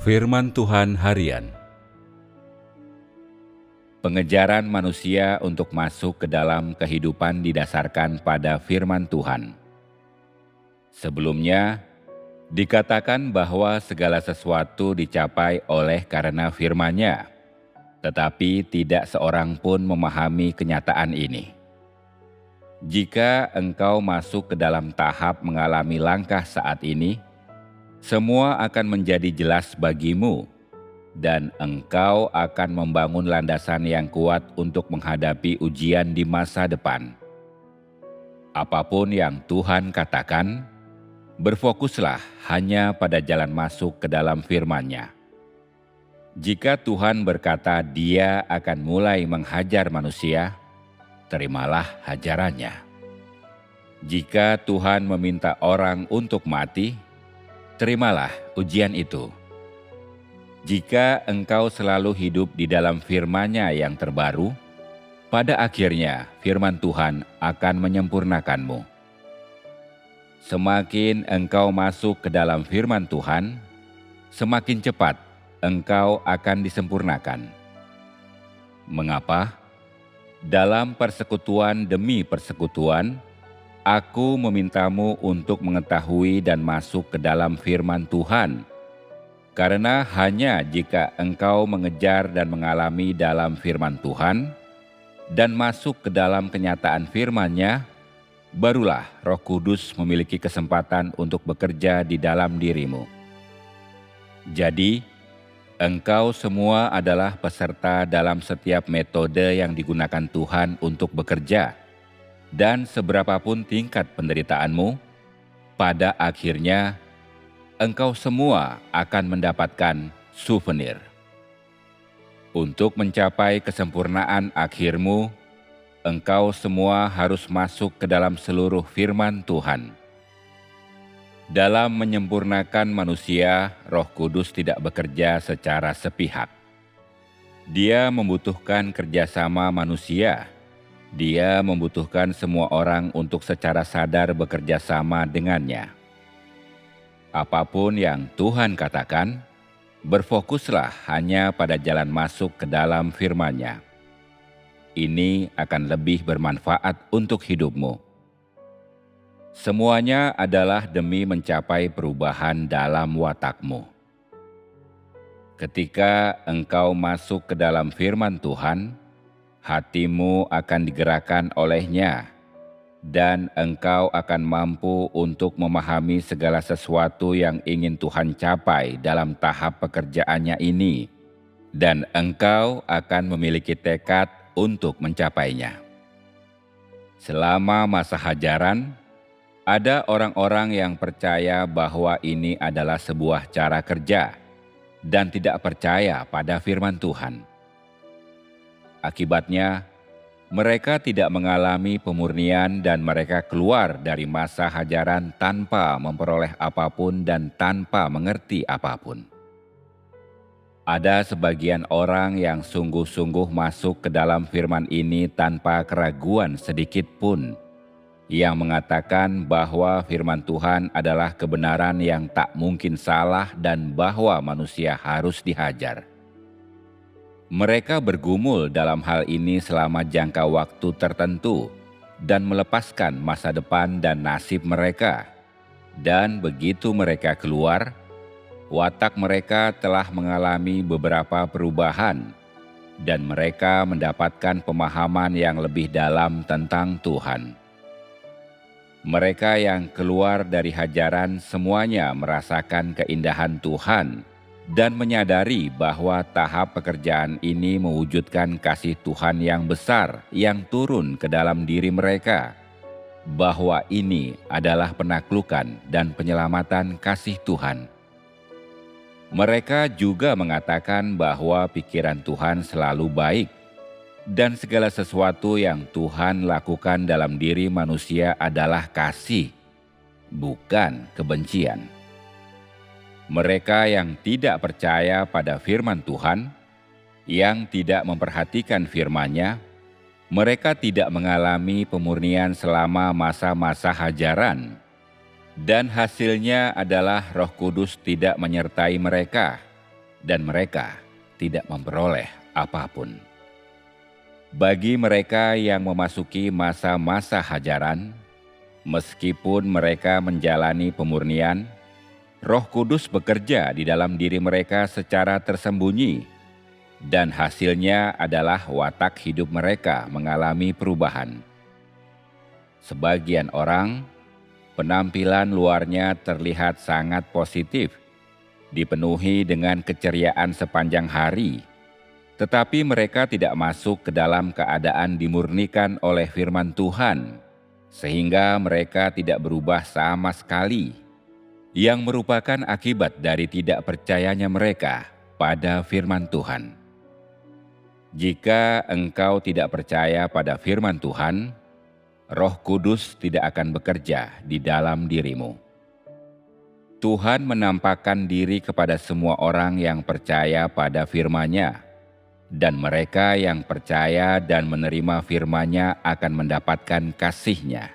Firman Tuhan Harian. Pengejaran manusia untuk masuk ke dalam kehidupan didasarkan pada firman Tuhan. Sebelumnya, dikatakan bahwa segala sesuatu dicapai oleh karena firman-Nya, tetapi tidak seorang pun memahami kenyataan ini. Jika engkau masuk ke dalam tahap mengalami langkah saat ini, semua akan menjadi jelas bagimu, dan engkau akan membangun landasan yang kuat untuk menghadapi ujian di masa depan. Apapun yang Tuhan katakan, berfokuslah hanya pada jalan masuk ke dalam firman-Nya. Jika Tuhan berkata Dia akan mulai menghajar manusia, terimalah hajarannya. Jika Tuhan meminta orang untuk mati, terimalah ujian itu. Jika engkau selalu hidup di dalam firman-Nya yang terbaru, pada akhirnya firman Tuhan akan menyempurnakanmu. Semakin engkau masuk ke dalam firman Tuhan, semakin cepat engkau akan disempurnakan. Mengapa? Dalam persekutuan demi persekutuan, aku memintamu untuk mengetahui dan masuk ke dalam firman Tuhan, karena hanya jika engkau mengejar dan mengalami dalam firman Tuhan dan masuk ke dalam kenyataan firman-Nya, barulah Roh Kudus memiliki kesempatan untuk bekerja di dalam dirimu. Jadi, engkau semua adalah peserta dalam setiap metode yang digunakan Tuhan untuk bekerja, dan seberapapun tingkat penderitaanmu, pada akhirnya engkau semua akan mendapatkan souvenir. Untuk mencapai kesempurnaan akhirmu, engkau semua harus masuk ke dalam seluruh firman Tuhan. Dalam menyempurnakan manusia, Roh Kudus tidak bekerja secara sepihak. Dia membutuhkan kerjasama manusia. Dia membutuhkan semua orang untuk secara sadar bekerja sama dengannya. Apapun yang Tuhan katakan, berfokuslah hanya pada jalan masuk ke dalam firman-Nya. Ini akan lebih bermanfaat untuk hidupmu. Semuanya adalah demi mencapai perubahan dalam watakmu. Ketika engkau masuk ke dalam firman Tuhan, hatimu akan digerakkan olehnya, dan engkau akan mampu untuk memahami segala sesuatu yang ingin Tuhan capai dalam tahap pekerjaannya ini, dan engkau akan memiliki tekad untuk mencapainya. Selama masa hajaran, ada orang-orang yang percaya bahwa ini adalah sebuah cara kerja dan tidak percaya pada firman Tuhan. Akibatnya, mereka tidak mengalami pemurnian dan mereka keluar dari masa hajaran tanpa memperoleh apapun dan tanpa mengerti apapun. Ada sebagian orang yang sungguh-sungguh masuk ke dalam firman ini tanpa keraguan sedikit pun, yang mengatakan bahwa firman Tuhan adalah kebenaran yang tak mungkin salah dan bahwa manusia harus dihajar. Mereka bergumul dalam hal ini selama jangka waktu tertentu dan melepaskan masa depan dan nasib mereka. Dan begitu mereka keluar, watak mereka telah mengalami beberapa perubahan dan mereka mendapatkan pemahaman yang lebih dalam tentang Tuhan. Mereka yang keluar dari hajaran semuanya merasakan keindahan Tuhan dan menyadari bahwa tahap pekerjaan ini mewujudkan kasih Tuhan yang besar yang turun ke dalam diri mereka, bahwa ini adalah penaklukan dan penyelamatan kasih Tuhan. Mereka juga mengatakan bahwa pikiran Tuhan selalu baik, dan segala sesuatu yang Tuhan lakukan dalam diri manusia adalah kasih, bukan kebencian. Mereka yang tidak percaya pada firman Tuhan, yang tidak memperhatikan firman-Nya, mereka tidak mengalami pemurnian selama masa-masa hajaran, dan hasilnya adalah Roh Kudus tidak menyertai mereka, dan mereka tidak memperoleh apapun. Bagi mereka yang memasuki masa-masa hajaran, meskipun mereka menjalani pemurnian, Roh Kudus bekerja di dalam diri mereka secara tersembunyi, dan hasilnya adalah watak hidup mereka mengalami perubahan. Sebagian orang, penampilan luarnya terlihat sangat positif, dipenuhi dengan keceriaan sepanjang hari, tetapi mereka tidak masuk ke dalam keadaan dimurnikan oleh firman Tuhan, sehingga mereka tidak berubah sama sekali, yang merupakan akibat dari tidak percayanya mereka pada firman Tuhan. Jika engkau tidak percaya pada firman Tuhan, Roh Kudus tidak akan bekerja di dalam dirimu. Tuhan menampakkan diri kepada semua orang yang percaya pada firman-Nya, dan mereka yang percaya dan menerima firman-Nya akan mendapatkan kasih-Nya.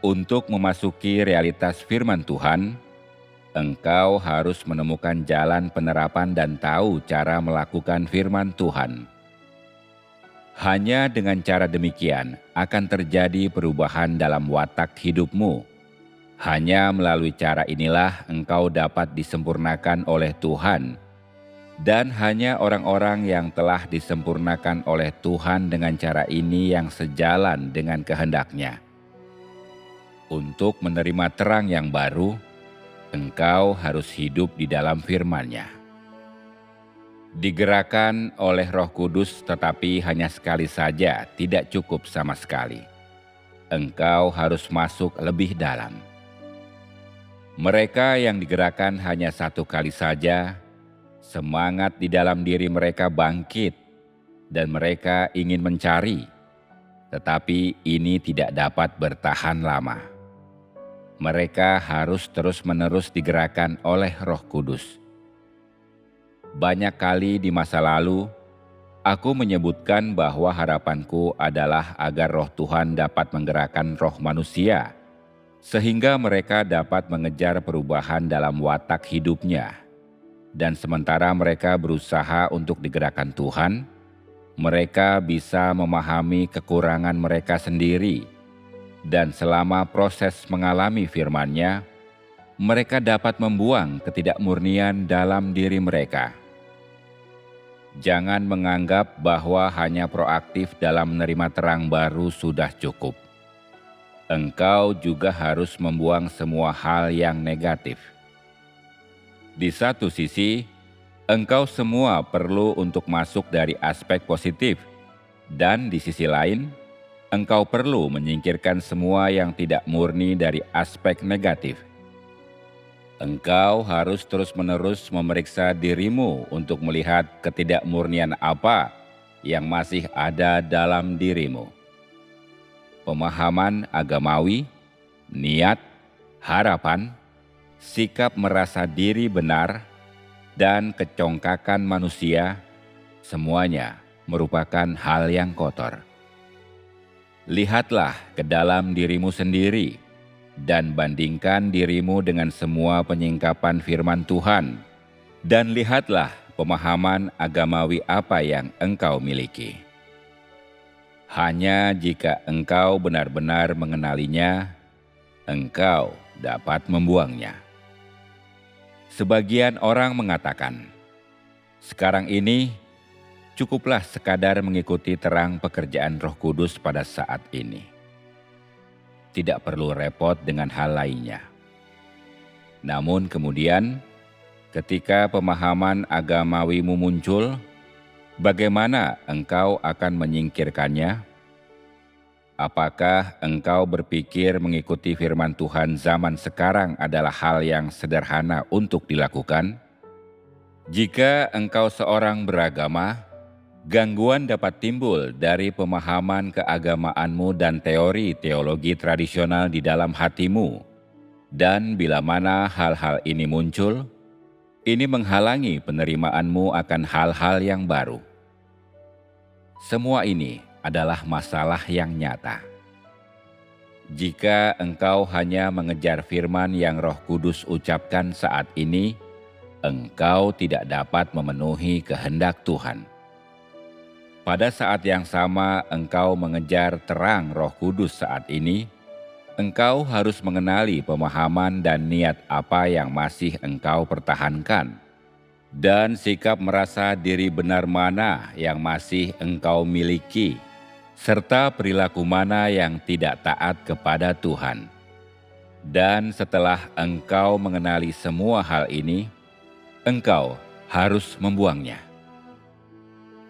Untuk memasuki realitas firman Tuhan, engkau harus menemukan jalan penerapan dan tahu cara melakukan firman Tuhan. Hanya dengan cara demikian akan terjadi perubahan dalam watak hidupmu. Hanya melalui cara inilah engkau dapat disempurnakan oleh Tuhan, dan hanya orang-orang yang telah disempurnakan oleh Tuhan dengan cara ini yang sejalan dengan kehendak-Nya. Untuk menerima terang yang baru, engkau harus hidup di dalam firman-Nya. Digerakkan oleh Roh Kudus, tetapi hanya sekali saja tidak cukup sama sekali. Engkau harus masuk lebih dalam. Mereka yang digerakkan hanya satu kali saja, semangat di dalam diri mereka bangkit, dan mereka ingin mencari, tetapi ini tidak dapat bertahan lama. Mereka harus terus-menerus digerakkan oleh Roh Kudus. Banyak kali di masa lalu, aku menyebutkan bahwa harapanku adalah agar Roh Tuhan dapat menggerakkan roh manusia, sehingga mereka dapat mengejar perubahan dalam watak hidupnya. Dan sementara mereka berusaha untuk digerakkan Tuhan, mereka bisa memahami kekurangan mereka sendiri, dan selama proses mengalami firman-Nya, mereka dapat membuang ketidakmurnian dalam diri mereka. Jangan menganggap bahwa hanya proaktif dalam menerima terang baru sudah cukup. Engkau juga harus membuang semua hal yang negatif. Di satu sisi, engkau semua perlu untuk masuk dari aspek positif, dan di sisi lain, engkau perlu menyingkirkan semua yang tidak murni dari aspek negatif. Engkau harus terus-menerus memeriksa dirimu untuk melihat ketidakmurnian apa yang masih ada dalam dirimu. Pemahaman agamawi, niat, harapan, sikap merasa diri benar, dan kecongkakan manusia, semuanya merupakan hal yang kotor. Lihatlah ke dalam dirimu sendiri, dan bandingkan dirimu dengan semua penyingkapan firman Tuhan, dan lihatlah pemahaman agamawi apa yang engkau miliki. Hanya jika engkau benar-benar mengenalinya, engkau dapat membuangnya. Sebagian orang mengatakan, sekarang ini cukuplah sekadar mengikuti terang pekerjaan Roh Kudus pada saat ini. Tidak perlu repot dengan hal lainnya. Namun kemudian, ketika pemahaman agamawimu muncul, bagaimana engkau akan menyingkirkannya? Apakah engkau berpikir mengikuti firman Tuhan zaman sekarang adalah hal yang sederhana untuk dilakukan? Jika engkau seorang beragama, gangguan dapat timbul dari pemahaman keagamaanmu dan teori teologi tradisional di dalam hatimu. Dan bila mana hal-hal ini muncul, ini menghalangi penerimaanmu akan hal-hal yang baru. Semua ini adalah masalah yang nyata. Jika engkau hanya mengejar firman yang Roh Kudus ucapkan saat ini, engkau tidak dapat memenuhi kehendak Tuhan. Pada saat yang sama engkau mengejar terang Roh Kudus saat ini, engkau harus mengenali pemahaman dan niat apa yang masih engkau pertahankan, dan sikap merasa diri benar mana yang masih engkau miliki, serta perilaku mana yang tidak taat kepada Tuhan. Dan setelah engkau mengenali semua hal ini, engkau harus membuangnya.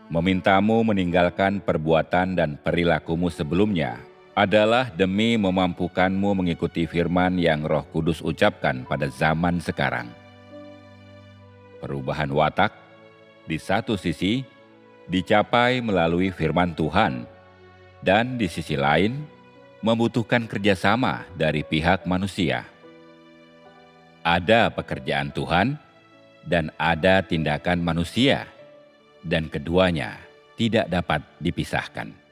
Memintamu meninggalkan perbuatan dan perilakumu sebelumnya adalah demi memampukanmu mengikuti firman yang Roh Kudus ucapkan pada zaman sekarang. Perubahan watak, di satu sisi, dicapai melalui firman Tuhan, dan di sisi lain, membutuhkan kerjasama dari pihak manusia. Ada pekerjaan Tuhan, dan ada tindakan manusia, dan keduanya tidak dapat dipisahkan.